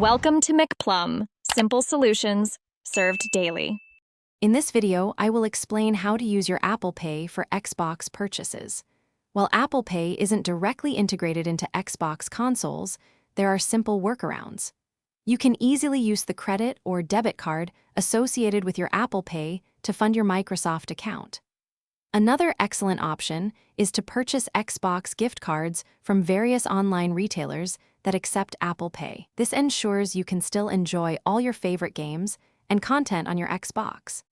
Welcome to McPlum, simple solutions served daily. In this video, I will explain how to use your Apple Pay for Xbox purchases. While Apple Pay isn't directly integrated into Xbox consoles, there are simple workarounds. You can easily use the credit or debit card associated with your Apple Pay to fund your Microsoft account. Another excellent option is to purchase Xbox gift cards from various online retailers that accept Apple Pay. This ensures you can still enjoy all your favorite games and content on your Xbox.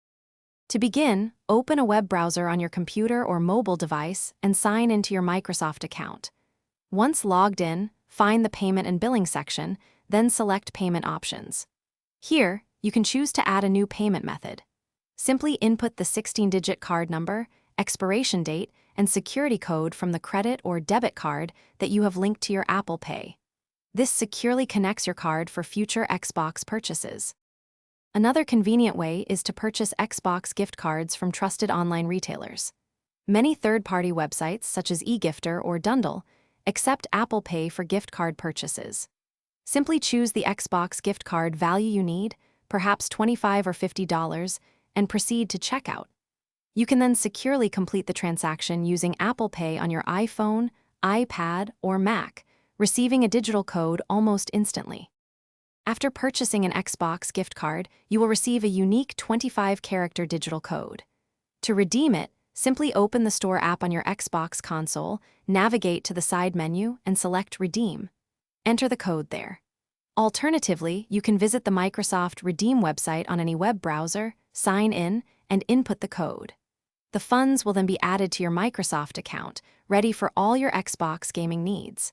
To begin, open a web browser on your computer or mobile device and sign into your Microsoft account. Once logged in, find the Payment and Billing section, then select Payment Options. Here, you can choose to add a new payment method. Simply input the 16-digit card number, expiration date, and security code from the credit or debit card that you have linked to your Apple Pay. This securely connects your card for future Xbox purchases. Another convenient way is to purchase Xbox gift cards from trusted online retailers. Many third-party websites, such as eGifter or Dundle, accept Apple Pay for gift card purchases. Simply choose the Xbox gift card value you need, perhaps $25 or $50, and proceed to checkout. You can then securely complete the transaction using Apple Pay on your iPhone, iPad, or Mac, receiving a digital code almost instantly. After purchasing an Xbox gift card, you will receive a unique 25-character digital code. To redeem it, simply open the store app on your Xbox console, navigate to the side menu, and select Redeem. Enter the code there. Alternatively, you can visit the Microsoft Redeem website on any web browser, sign in, and input the code. The funds will then be added to your Microsoft account, ready for all your Xbox gaming needs.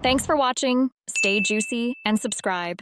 Thanks for watching. Stay juicy and subscribe.